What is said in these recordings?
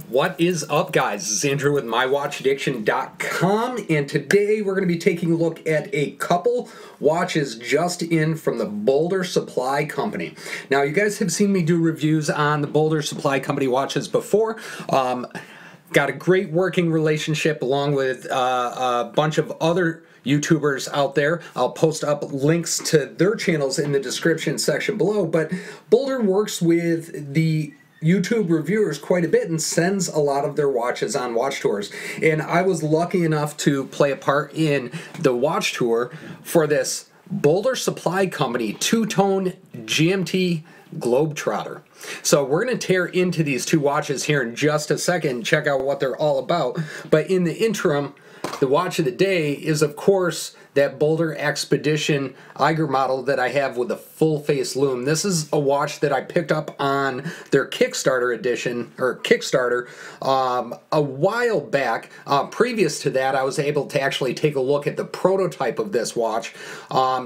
What is up, guys? This is Andrew with MyWatchAddiction.com, and today we're going to be taking a look at a couple watches just in from the Boldr Supply Company. Now, you guys have seen me do reviews on the Boldr Supply Company watches before. Got a great working relationship along with a bunch of other YouTubers out there. I'll post up links to their channels in the description section below, but Boldr works with the YouTube reviewers quite a bit and sends a lot of their watches on watch tours. And I was lucky enough to play a part in the watch tour for this Boldr Supply Company two-tone GMT Globetrotter. So we're going to tear into these two watches here in just a second, check out what they're all about. But in the interim, the watch of the day is, of course, that Boldr Expedition Eiger model that I have with the full face lume. This is a watch that I picked up on their Kickstarter edition, or Kickstarter, a while back. Previous to that, I was able to actually take a look at the prototype of this watch,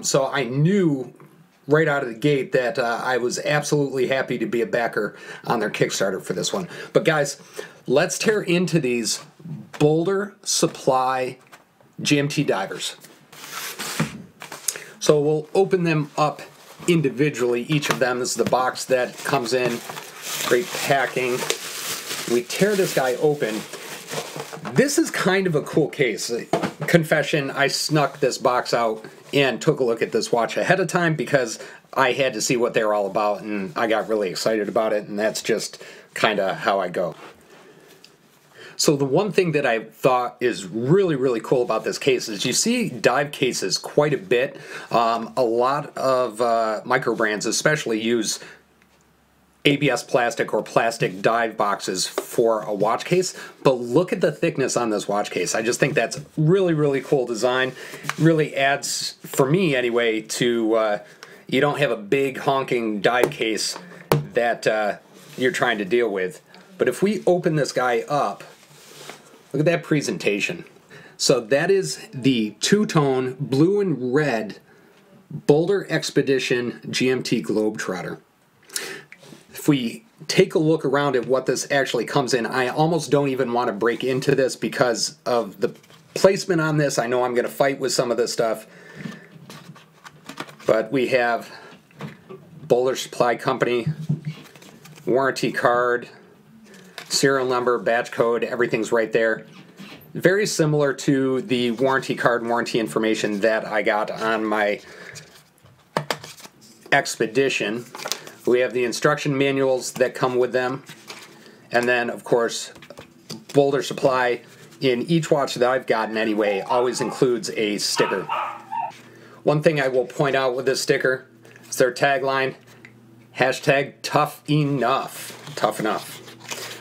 so I knew right out of the gate that I was absolutely happy to be a backer on their Kickstarter for this one. But guys, let's tear into these Boldr Supply GMT divers. So we'll open them up individually, each of them. This is the box that comes in, great packing. We tear this guy open. This is kind of a cool case. Confession, I snuck this box out and took a look at this watch ahead of time because I had to see what they were all about, and I got really excited about it, and that's just kind of how I go. So the one thing that I thought is really, really cool about this case is you see dive cases quite a bit. A lot of micro brands especially use ABS plastic or plastic dive boxes for a watch case, but look at the thickness on this watch case. I just think that's really, really cool design. Really adds, for me anyway, to you don't have a big honking dive case that you're trying to deal with. But if we open this guy up, look at that presentation. So that is the two-tone blue and red Boldr Expedition GMT Globetrotter. If we take a look around at what this actually comes in, I almost don't even want to break into this because of the placement on this. I know I'm going to fight with some of this stuff. But we have Boldr Supply Company, warranty card, serial number, batch code, everything's right there. Very similar to the warranty card and warranty information that I got on my Expedition. We have the instruction manuals that come with them. And then, of course, Boldr Supply, in each watch that I've gotten anyway, always includes a sticker. One thing I will point out with this sticker is their tagline, hashtag tough enough. Tough enough.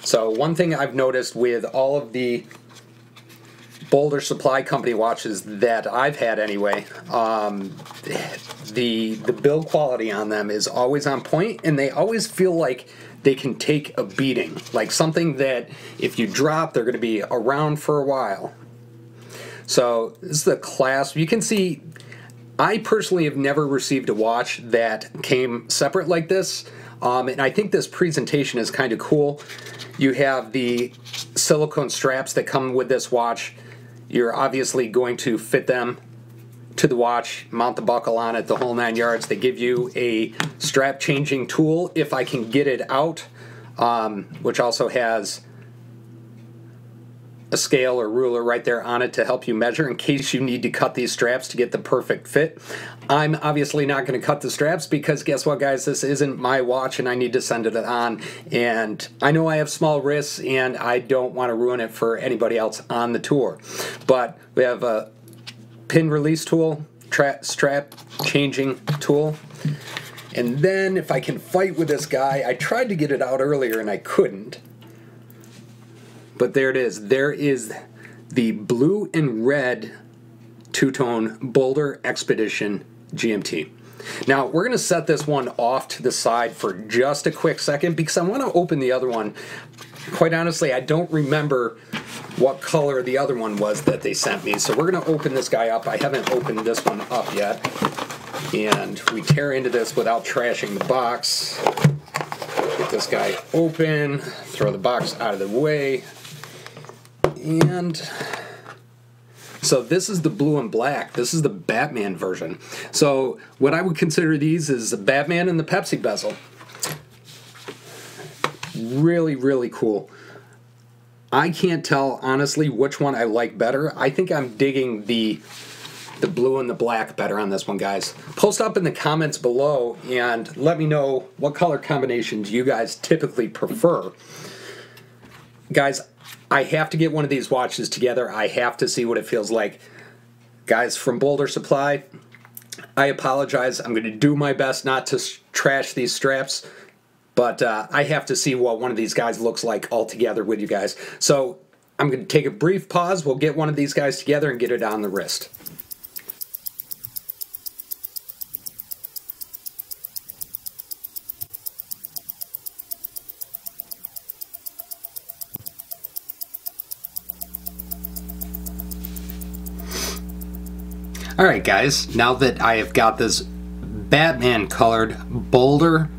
So one thing I've noticed with all of the Boldr Supply Company watches that I've had anyway, the build quality on them is always on point, and they always feel like they can take a beating. Like something that if you drop, they're going to be around for a while. So this is the clasp. You can see I personally have never received a watch that came separate like this, and I think this presentation is kind of cool. You have the silicone straps that come with this watch. You're obviously going to fit them to the watch, mount the buckle on it, the whole 9 yards. They give you a strap changing tool if I can get it out, which also has a scale or ruler right there on it to help you measure in case you need to cut these straps to get the perfect fit. I'm obviously not going to cut the straps because guess what, guys, this isn't my watch and I need to send it on, and I know I have small wrists and I don't want to ruin it for anybody else on the tour. But we have a pin release tool, strap changing tool, and then if I can fight with this guy, I tried to get it out earlier and I couldn't. But there it is. There is the blue and red two-tone Boldr Expedition GMT. Now, we're going to set this one off to the side for just a quick second because I want to open the other one. Quite honestly, I don't remember what color the other one was that they sent me. So we're going to open this guy up. I haven't opened this one up yet. And we tear into this without trashing the box. Get this guy open, throw the box out of the way, and so this is the blue and black. This is the Batman version. So what I would consider these is the Batman and the Pepsi Bezel. Really, really cool. I can't tell, honestly, which one I like better. I think I'm digging the blue and the black better on this one, guys. Post up in the comments below and let me know what color combinations you guys typically prefer. Guys, I have to get one of these watches together. I have to see what it feels like. Guys, from Boldr Supply, I apologize. I'm going to do my best not to trash these straps, but I have to see what one of these guys looks like all together with you guys. So I'm going to take a brief pause. We'll get one of these guys together and get it on the wrist. Alright guys, now that I have got this Batman colored Boldr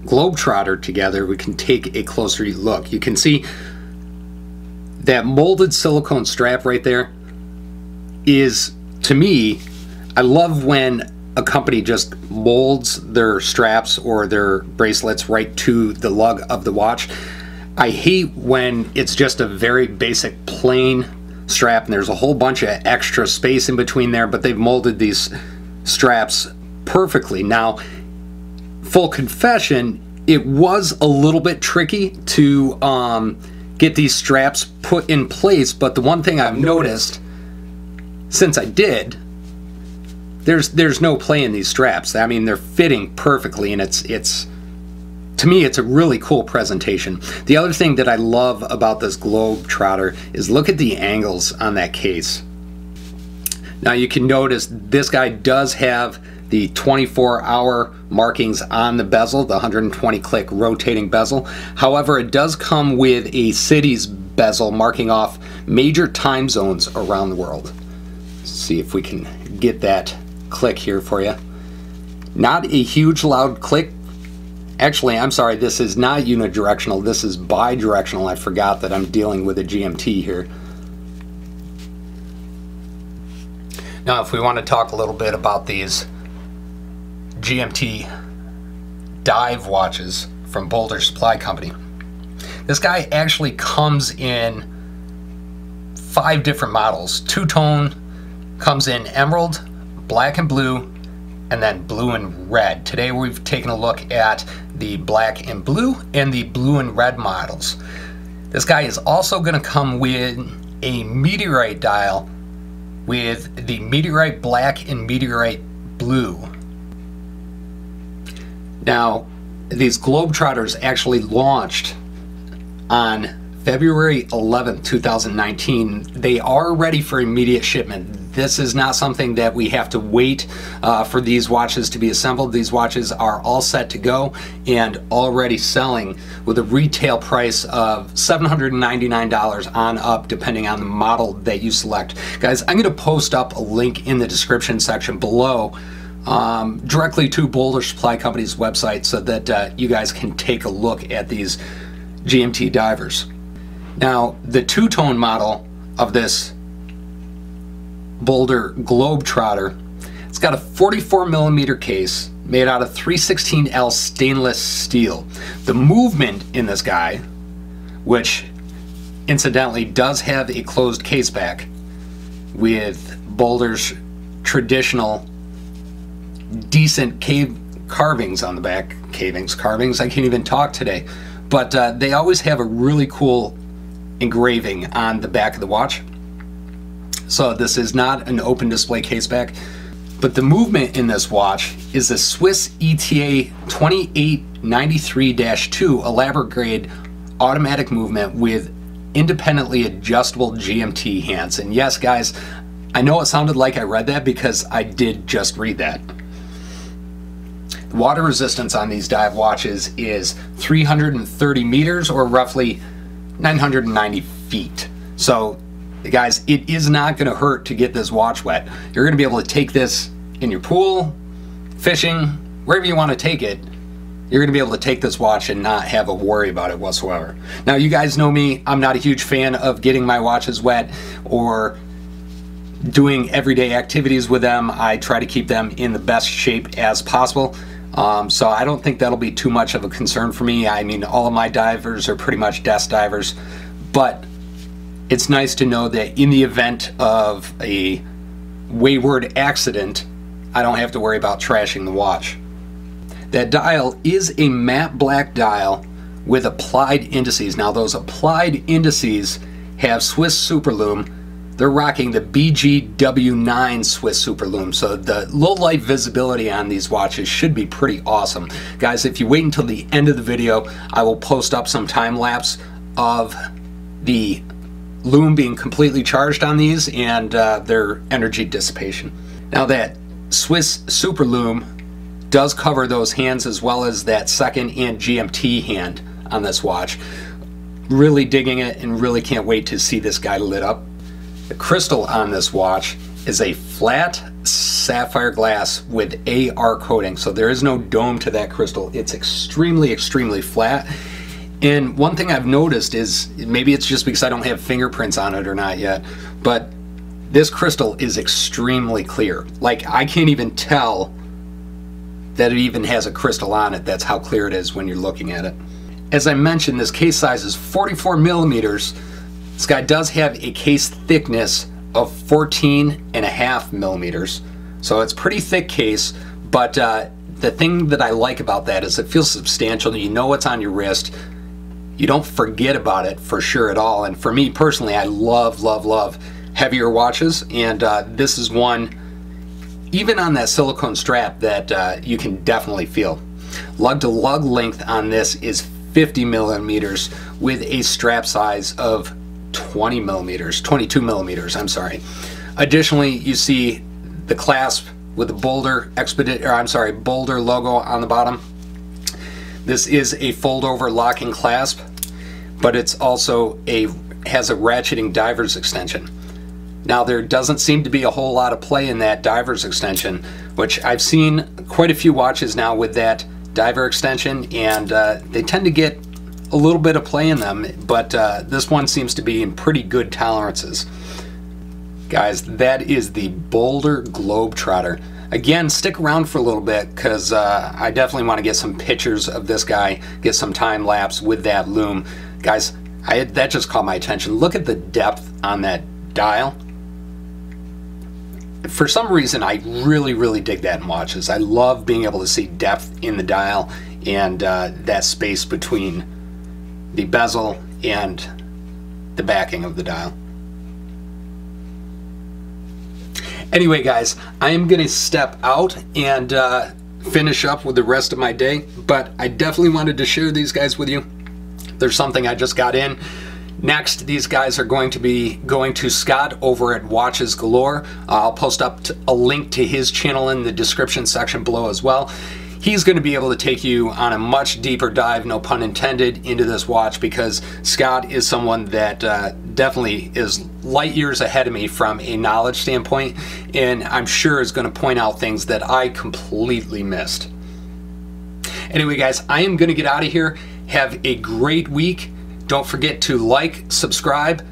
Globetrotter together, we can take a closer look. You can see that molded silicone strap right there is, to me, I love when a company just molds their straps or their bracelets right to the lug of the watch. I hate when it's just a very basic plain strap and there's a whole bunch of extra space in between there, but they've molded these straps perfectly. Now, full confession, it was a little bit tricky to get these straps put in place, but the one thing I've noticed since I did, there's no play in these straps. I mean, they're fitting perfectly, and it's to me, it's a really cool presentation. The other thing that I love about this Globetrotter is look at the angles on that case. Now you can notice this guy does have the 24-hour markings on the bezel, the 120-click rotating bezel. However, it does come with a city's bezel marking off major time zones around the world. Let's see if we can get that click here for you. Not a huge loud click. Actually, I'm sorry, this is not unidirectional, this is bidirectional. I forgot that I'm dealing with a GMT here. Now, if we want to talk a little bit about these GMT dive watches from Boldr Supply Company. This guy actually comes in 5 different models. Two-tone comes in emerald, black and blue, and then blue and red. Today we've taken a look at the black and blue and the blue and red models. This guy is also going to come with a meteorite dial with the meteorite black and meteorite blue. Now, these Globetrotters actually launched on February 11th, 2019. They are ready for immediate shipment. This is not something that we have to wait for these watches to be assembled. These watches are all set to go and already selling with a retail price of $799 on up, depending on the model that you select. Guys, I'm going to post up a link in the description section below directly to Boldr Supply Company's website so that you guys can take a look at these GMT divers. Now, the two-tone model of this Boldr Globetrotter, it's got a 44mm case made out of 316L stainless steel. The movement in this guy, which incidentally does have a closed case back with Boldr's traditional decent cave carvings on the back. Carvings, I can't even talk today. But they always have a really cool engraving on the back of the watch. So this is not an open display case back. But the movement in this watch is a Swiss ETA 2893-2 Elabore-grade automatic movement with independently adjustable GMT hands. And yes, guys, I know it sounded like I read that because I did just read that. The water resistance on these dive watches is 330 meters or roughly 990 feet. So guys, it is not going to hurt to get this watch wet. You're going to be able to take this in your pool, fishing, wherever you want to take it, you're going to be able to take this watch and not have a worry about it whatsoever. Now, you guys know me, I'm not a huge fan of getting my watches wet or doing everyday activities with them. I try to keep them in the best shape as possible. So I don't think that'll be too much of a concern for me. I mean, all of my divers are pretty much desk divers, but it's nice to know that in the event of a wayward accident, I don't have to worry about trashing the watch. That dial is a matte black dial with applied indices. Now, those applied indices have Swiss Superlum. They're rocking the BGW9 Swiss Superlum, so the low light visibility on these watches should be pretty awesome. Guys, if you wait until the end of the video, I will post up some time lapse of the lume being completely charged on these and their energy dissipation. Now, that Swiss Superlume does cover those hands as well as that second and GMT hand on this watch. Really digging it and really can't wait to see this guy lit up. The crystal on this watch is a flat sapphire glass with AR coating, so there is no dome to that crystal. It's extremely, extremely flat. And one thing I've noticed is, maybe it's just because I don't have fingerprints on it or not yet, but this crystal is extremely clear. Like, I can't even tell that it even has a crystal on it. That's how clear it is when you're looking at it. As I mentioned, this case size is 44 millimeters. This guy does have a case thickness of 14.5 millimeters, so it's pretty thick case, but the thing that I like about that is it feels substantial. You know what's on your wrist. You don't forget about it for sure at all. And for me personally, I love, love, love heavier watches, and this is one, even on that silicone strap, that you can definitely feel. Lug to lug length on this is 50 millimeters with a strap size of 22 millimeters, I'm sorry. Additionally, you see the clasp with the Boldr logo on the bottom. This is a fold over locking clasp, but it's also has a ratcheting diver's extension. Now, there doesn't seem to be a whole lot of play in that diver's extension, which I've seen quite a few watches now with that diver extension, and they tend to get a little bit of play in them, but this one seems to be in pretty good tolerances. Guys, that is the BOLDR Globetrotter. Again, stick around for a little bit, because I definitely want to get some pictures of this guy, get some time lapse with that lume. Guys, that just caught my attention. Look at the depth on that dial. For some reason, I really, really dig that in watches. I love being able to see depth in the dial and that space between the bezel and the backing of the dial. Anyway, guys, I am going to step out and finish up with the rest of my day, but I definitely wanted to share these guys with you. There's something I just got in. Next, these guys are going to be going to Scott over at Watches Galore. I'll post up a link to his channel in the description section below as well. He's going to be able to take you on a much deeper dive, no pun intended, into this watch, because Scott is someone that definitely is light years ahead of me from a knowledge standpoint, and I'm sure is going to point out things that I completely missed. Anyway, guys, I am going to get out of here. Have a great week. Don't forget to like, subscribe,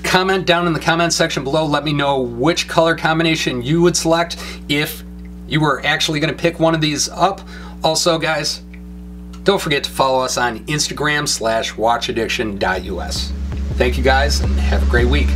comment down in the comment section below. Let me know which color combination you would select if you were actually going to pick one of these up. Also, guys, don't forget to follow us on Instagram /watchaddiction.us. Thank you, guys, and have a great week.